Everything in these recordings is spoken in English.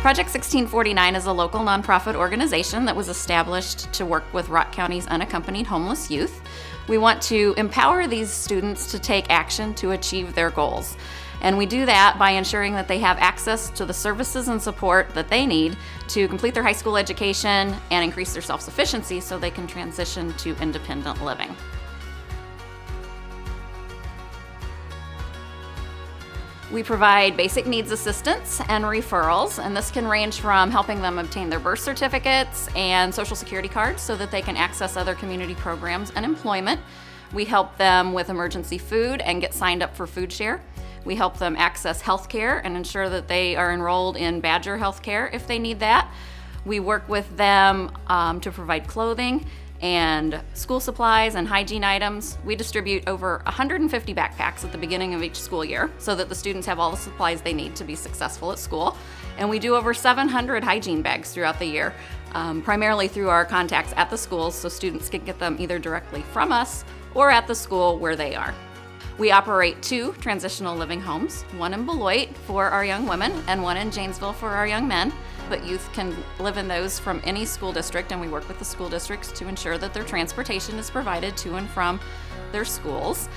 Project 1649 is a local nonprofit organization that was established to work with Rock County's unaccompanied homeless youth. We want to empower these students to take action to achieve their goals. And we do that by ensuring that they have access to the services and support that they need to complete their high school education and increase their self-sufficiency so they can transition to independent living. We provide basic needs assistance and referrals, and this can range from helping them obtain their birth certificates and social security cards so that they can access other community programs and employment. We help them with emergency food and get signed up for food share. We help them access health care and ensure that they are enrolled in Badger health care if they need that. We work with them to provide clothing and school supplies and hygiene items. We distribute over 150 backpacks at the beginning of each school year so that the students have all the supplies they need to be successful at school. And we do over 700 hygiene bags throughout the year, primarily through our contacts at the schools so students can get them either directly from us or at the school where they are. We operate 2 transitional living homes, one in Beloit for our young women and one in Janesville for our young men. But youth can live in those from any school district, and we work with the school districts to ensure that their transportation is provided to and from their schools.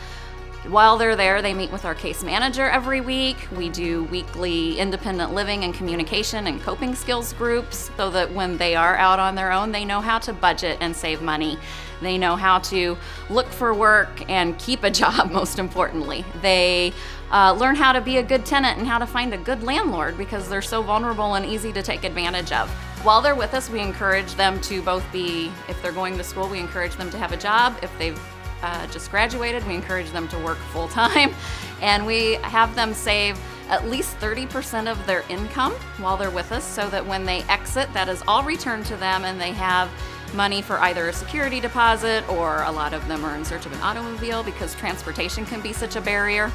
While they're there, they meet with our case manager every week. We do weekly independent living and communication and coping skills groups so that when they are out on their own, they know how to budget and save money. They know how to look for work and keep a job, most importantly. They learn how to be a good tenant and how to find a good landlord because they're so vulnerable and easy to take advantage of. While they're with us, we encourage them to both be, if they're going to school, we encourage them to have a job. If they've just graduated, we encourage them to work full-time. And we have them save at least 30% of their income while they're with us so that when they exit, that is all returned to them and they have money for either a security deposit, or a lot of them are in search of an automobile because transportation can be such a barrier.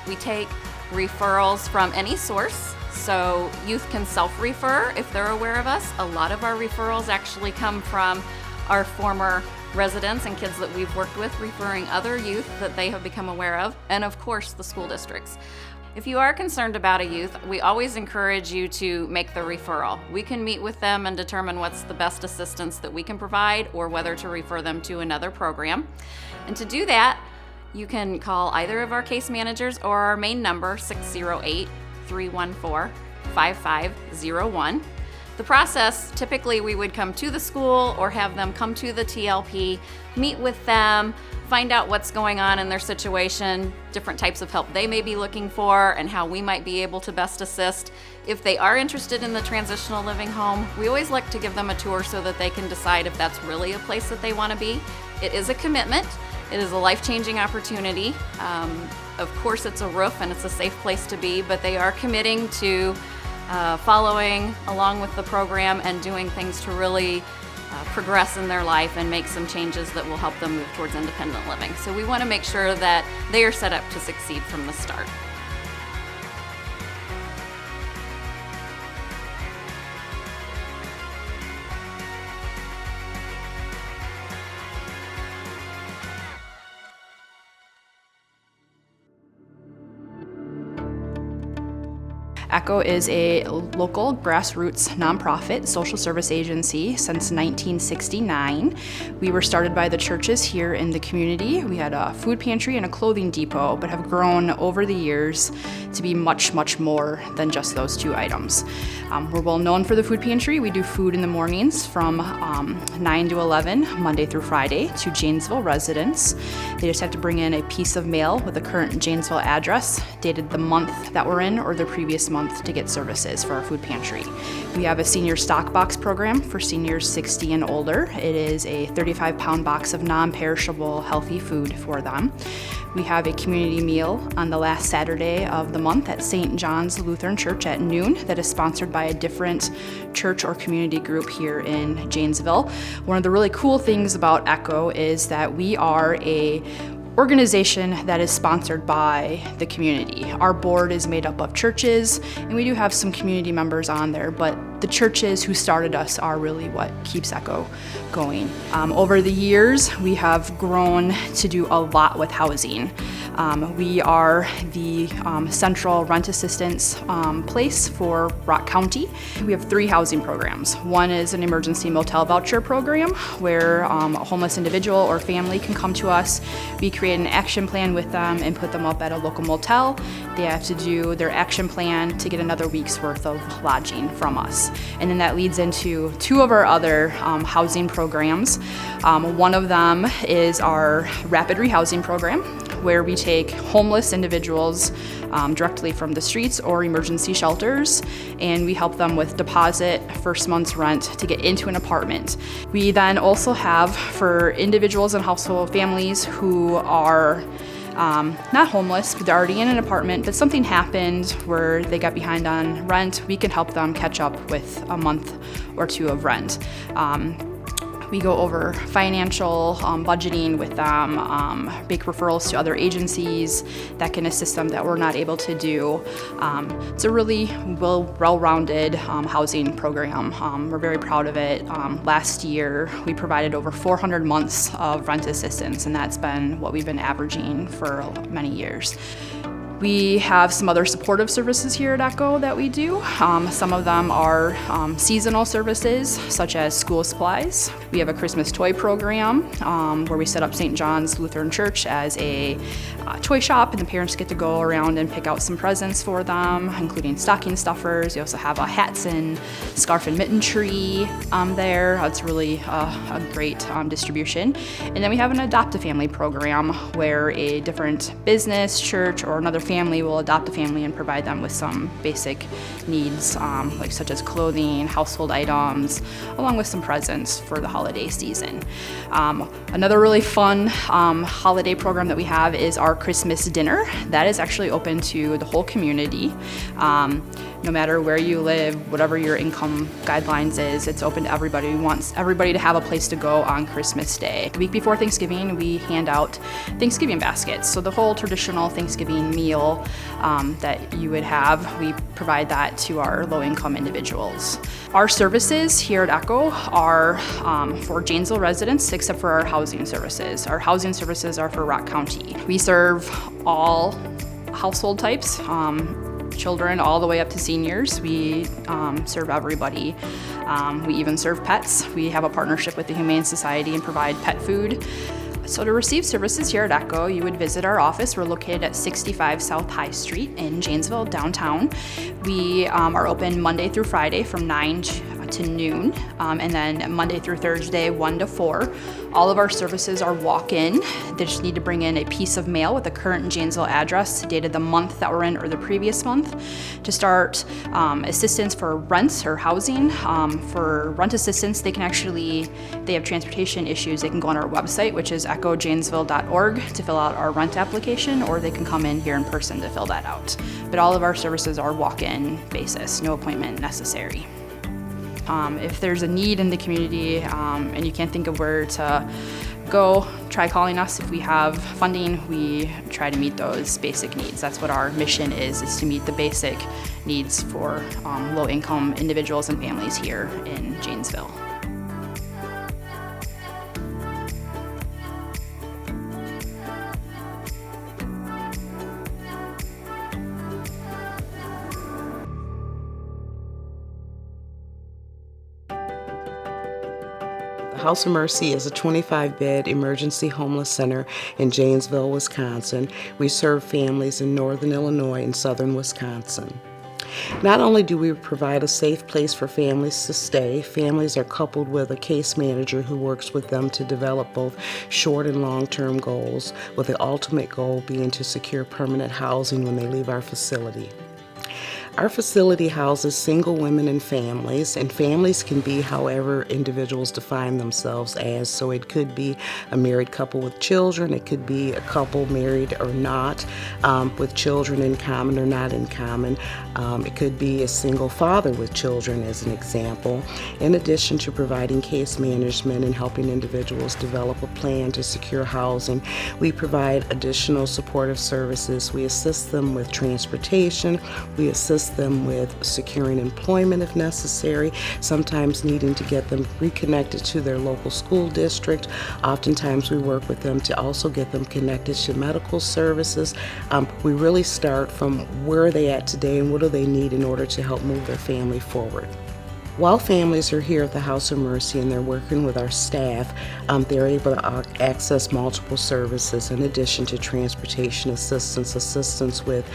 We take referrals from any source, so youth can self-refer if they're aware of us. A lot of our referrals actually come from our former residents and kids that we've worked with referring other youth that they have become aware of, and of course the school districts. If you are concerned about a youth, we always encourage you to make the referral. We can meet with them and determine what's the best assistance that we can provide or whether to refer them to another program. And to do that, you can call either of our case managers or our main number, 608-314-5501. The process, typically we would come to the school or have them come to the TLP, meet with them, find out what's going on in their situation, different types of help they may be looking for, and how we might be able to best assist. If they are interested in the transitional living home, we always like to give them a tour so that they can decide if that's really a place that they want to be. It is a commitment. It is a life-changing opportunity. Of course, it's a roof and it's a safe place to be, but they are committing to following along with the program and doing things to really progress in their life and make some changes that will help them move towards independent living. So we want to make sure that they are set up to succeed from the start. ECHO is a local grassroots nonprofit social service agency since 1969. We were started by the churches here in the community. We had a food pantry and a clothing depot, but have grown over the years to be much, much more than just those 2 items. We're well known for the food pantry. We do food in the mornings from 9 to 11, Monday through Friday, to Janesville residents. They just have to bring in a piece of mail with a current Janesville address, dated the month that we're in or the previous month, to get services for our food pantry. We have a senior stock box program for seniors 60 and older. It is a 35-pound box of non-perishable healthy food for them. We have a community meal on the last Saturday of the month at St. John's Lutheran Church at noon that is sponsored by a different church or community group here in Janesville. One of the really cool things about ECHO is that we are a organization that is sponsored by the community. Our board is made up of churches, and we do have some community members on there, but the churches who started us are really what keeps ECHO going. Over the years, we have grown to do a lot with housing. We are the central rent assistance place for Rock County. We have 3 housing programs. One is an emergency motel voucher program where a homeless individual or family can come to us. We create an action plan with them and put them up at a local motel. They have to do their action plan to get another week's worth of lodging from us. And then that leads into 2 of our other housing programs. One of them is our rapid rehousing program, where we take homeless individuals directly from the streets or emergency shelters, and we help them with deposit, first month's rent to get into an apartment. We then also have, for individuals and household families who are not homeless, but they're already in an apartment, but something happened where they got behind on rent, we can help them catch up with a month or 2 of rent. We go over financial budgeting with them, make referrals to other agencies that can assist them that we're not able to do. It's a really well-rounded housing program. We're very proud of it. Last year, we provided over 400 months of rent assistance, and that's been what we've been averaging for many years. We have some other supportive services here at ECHO that we do. Some of them are seasonal services, such as school supplies. We have a Christmas toy program where we set up St. John's Lutheran Church as a toy shop, and the parents get to go around and pick out some presents for them, including stocking stuffers. We also have a hats and scarf and mitten tree there. It's really a great distribution. And then we have an adopt-a-family program where a different business, church, or another family will adopt a family and provide them with some basic needs, like such as clothing, household items, along with some presents for the holiday season. Another really fun holiday program that we have is our Christmas dinner. That is actually open to the whole community. No matter where you live, whatever your income guidelines is, it's open to everybody. We want everybody to have a place to go on Christmas Day. The week before Thanksgiving, we hand out Thanksgiving baskets. So the whole traditional Thanksgiving meal that you would have, we provide that to our low-income individuals. Our services here at ECHO are for Janesville residents, except for our housing services. Our housing services are for Rock County. We serve all household types, children all the way up to seniors. We serve everybody. We even serve pets. We have a partnership with the Humane Society and provide pet food. So to receive services here at ECHO, you would visit our office. We're located at 65 South High Street in Janesville, downtown. We are open Monday through Friday from 9 to noon, and then Monday through Thursday, 1 to 4. All of our services are walk-in. They just need to bring in a piece of mail with a current Janesville address dated the month that we're in or the previous month. To start assistance for rents or housing, for rent assistance, they have transportation issues. They can go on our website, which is echojanesville.org, to fill out our rent application, or they can come in here in person to fill that out. But all of our services are walk-in basis, no appointment necessary. If there's a need in the community and you can't think of where to go, try calling us. If we have funding, we try to meet those basic needs. That's what our mission is to meet the basic needs for low-income individuals and families here in Janesville. Hausa Mercy is a 25-bed emergency homeless center in Janesville, Wisconsin. We serve families in northern Illinois and southern Wisconsin. Not only do we provide a safe place for families to stay, families are coupled with a case manager who works with them to develop both short and long-term goals, with the ultimate goal being to secure permanent housing when they leave our facility. Our facility houses single women and families can be however individuals define themselves as. So it could be a married couple with children, it could be a couple married or not, with children in common or not in common. It could be a single father with children, as an example. In addition to providing case management and helping individuals develop a plan to secure housing, we provide additional supportive services. We assist them with transportation, we assist assist them with securing employment if necessary, sometimes needing to get them reconnected to their local school district. Oftentimes we work with them to also get them connected to medical services. We really start from where are they at today and what do they need in order to help move their family forward. While families are here at the Hausa Mercy and they're working with our staff, they're able to access multiple services in addition to transportation assistance with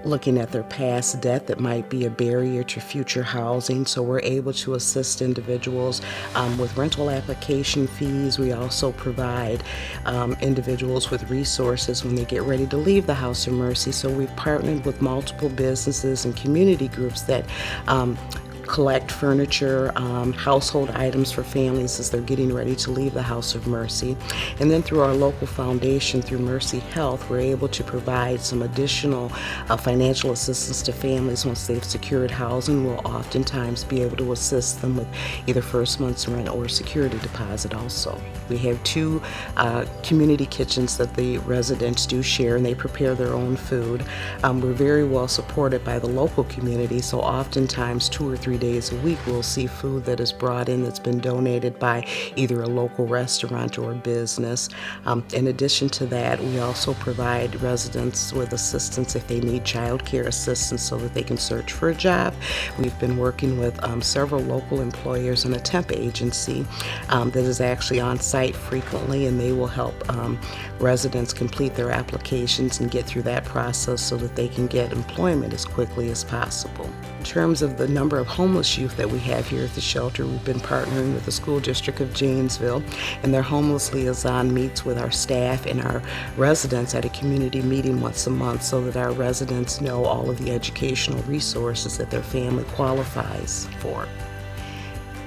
looking at their past debt that might be a barrier to future housing. So we're able to assist individuals with rental application fees. We also provide individuals with resources when they get ready to leave the House of Mercy. So we've partnered with multiple businesses and community groups that collect furniture, household items for families as they're getting ready to leave the House of Mercy. And then through our local foundation, through Mercy Health, we're able to provide some additional financial assistance to families once they've secured housing. We'll oftentimes be able to assist them with either first month's rent or security deposit also. We have 2 community kitchens that the residents do share, and they prepare their own food. We're very well supported by the local community, so oftentimes 2 or 3 days a week we'll see food that is brought in that's been donated by either a local restaurant or a business. In addition to that, we also provide residents with assistance if they need child care assistance so that they can search for a job. We've been working with several local employers and a temp agency that is actually on site frequently, and they will help residents complete their applications and get through that process so that they can get employment as quickly as possible. In terms of the number of homeless youth that we have here at the shelter, we've been partnering with the school district of Janesville, and their homeless liaison meets with our staff and our residents at a community meeting once a month so that our residents know all of the educational resources that their family qualifies for.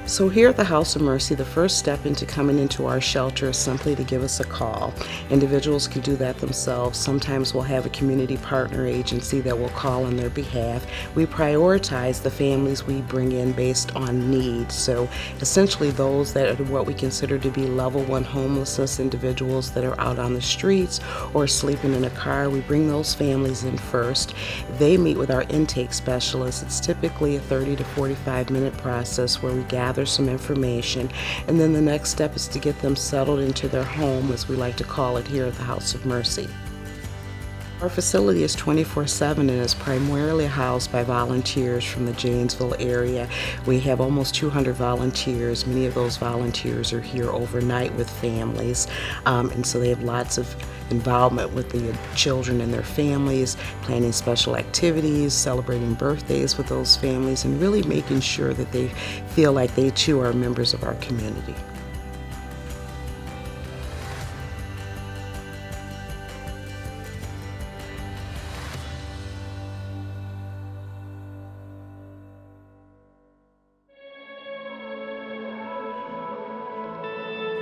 So here at the House of Mercy, the first step into coming into our shelter is simply to give us a call. Individuals can do that themselves. Sometimes we'll have a community partner agency that will call on their behalf. We prioritize the families we bring in based on need. So essentially those that are what we consider to be level 1 homelessness, individuals that are out on the streets or sleeping in a car, we bring those families in first. They meet with our intake specialists. It's typically a 30 to 45-minute process where we gather some information, and then the next step is to get them settled into their home, as we like to call it here at the House of Mercy. Our facility is 24/7 and is primarily housed by volunteers from the Janesville area. We have almost 200 volunteers. Many of those volunteers are here overnight with families, and so they have lots of involvement with the children and their families, planning special activities, celebrating birthdays with those families, and really making sure that they feel like they too are members of our community.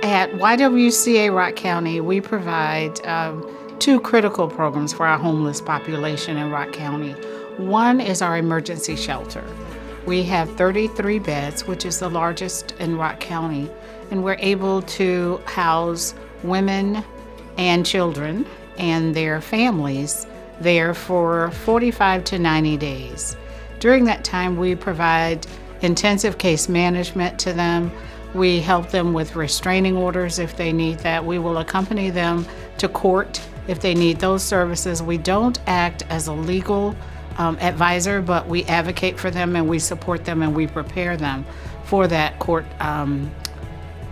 At YWCA Rock County, we provide 2 critical programs for our homeless population in Rock County. One is our emergency shelter. We have 33 beds, which is the largest in Rock County, and we're able to house women and children and their families there for 45 to 90 days. During that time, we provide intensive case management to them. We help them with restraining orders if they need that. We will accompany them to court if they need those services. We don't act as a legal advisor, but we advocate for them and we support them and we prepare them for that court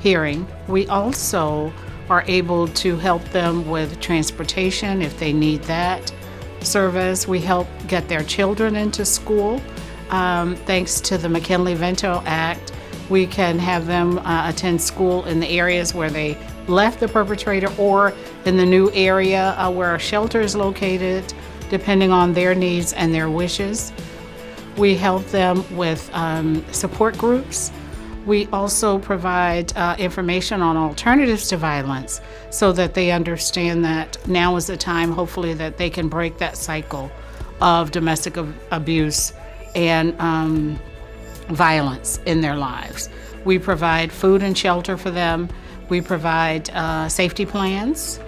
hearing. We also are able to help them with transportation if they need that service. We help get their children into school. Thanks to the McKinley-Vento Act, we can have them attend school in the areas where they left the perpetrator or in the new area where our shelter is located, depending on their needs and their wishes. We help them with support groups. We also provide information on alternatives to violence so that they understand that now is the time, hopefully, that they can break that cycle of domestic abuse and violence in their lives. We provide food and shelter for them. We provide safety plans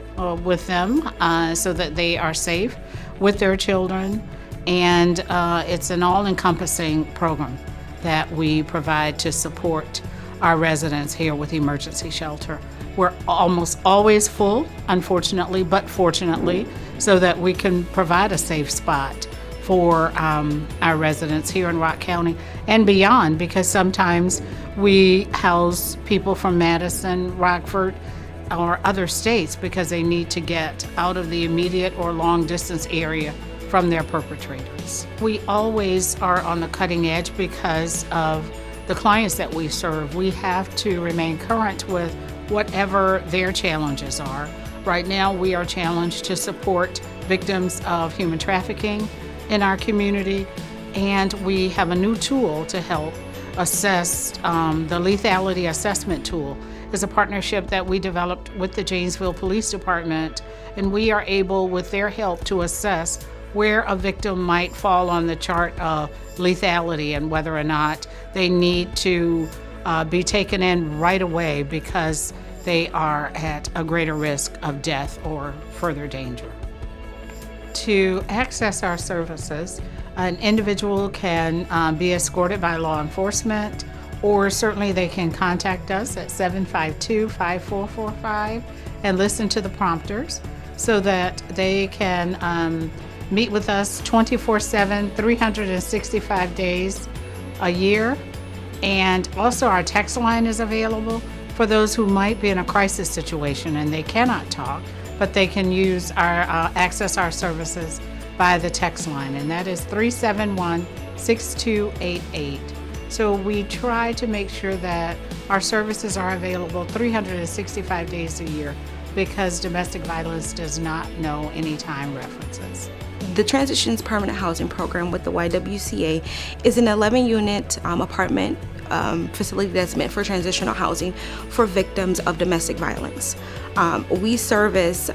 with them so that they are safe with their children. And it's an all-encompassing program that we provide to support our residents here with Emergency Shelter. We're almost always full, unfortunately, but fortunately, so that we can provide a safe spot for our residents here in Rock County and beyond, because sometimes we house people from Madison, Rockford, or other states because they need to get out of the immediate or long distance area from their perpetrators. We always are on the cutting edge because of the clients that we serve. We have to remain current with whatever their challenges are. Right now, we are challenged to support victims of human trafficking in our community, and we have a new tool to help assess. The lethality assessment tool is a partnership that we developed with the Janesville Police Department, and we are able, with their help, to assess where a victim might fall on the chart of lethality and whether or not they need to be taken in right away because they are at a greater risk of death or further danger. To access our services, an individual can be escorted by law enforcement, or certainly they can contact us at 752-5445 and listen to the prompters so that they can meet with us 24/7, 365 days a year. And also our text line is available for those who might be in a crisis situation and they cannot talk, but they can use access our services by the text line, and that is 371-6288. So we try to make sure that our services are available 365 days a year because domestic violence does not know any time references. The Transitions Permanent Housing Program with the YWCA is an 11-unit apartment facility that's meant for transitional housing for victims of domestic violence. We service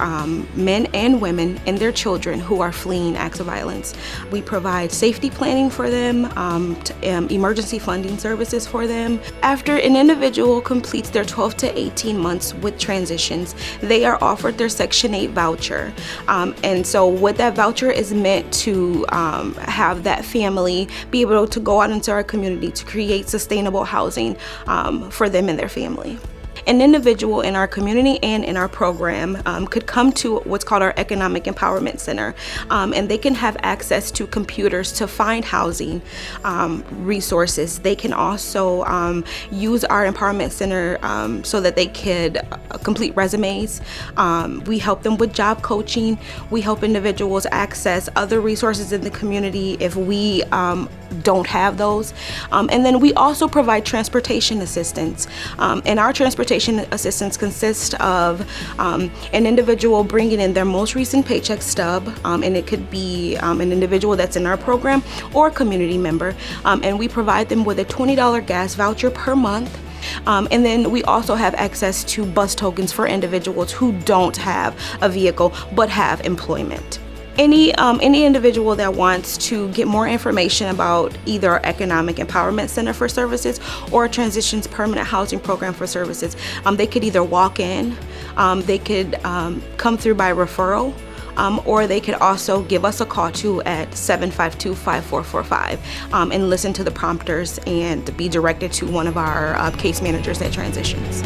men and women and their children who are fleeing acts of violence. We provide safety planning for them, emergency funding services for them. After an individual completes their 12 to 18 months with Transitions, they are offered their Section 8 voucher. And so what that voucher is meant to have that family be able to go out into our community to create sustainable housing for them and their family. An individual in our community and in our program could come to what's called our Economic Empowerment Center, and they can have access to computers to find housing resources. They can also use our Empowerment Center so that they could complete resumes. We help them with job coaching. We help individuals access other resources in the community if we don't have those. And then we also provide transportation assistance. And our transportation assistance consists of an individual bringing in their most recent paycheck stub, and it could be an individual that's in our program or a community member. And we provide them with a $20 gas voucher per month. And then we also have access to bus tokens for individuals who don't have a vehicle but have employment. Any individual that wants to get more information about either our Economic Empowerment Center for services or Transitions Permanent Housing Program for services, they could either walk in, they could come through by referral, or they could also give us a call too at 752-5445 and listen to the prompters and be directed to one of our case managers at Transitions.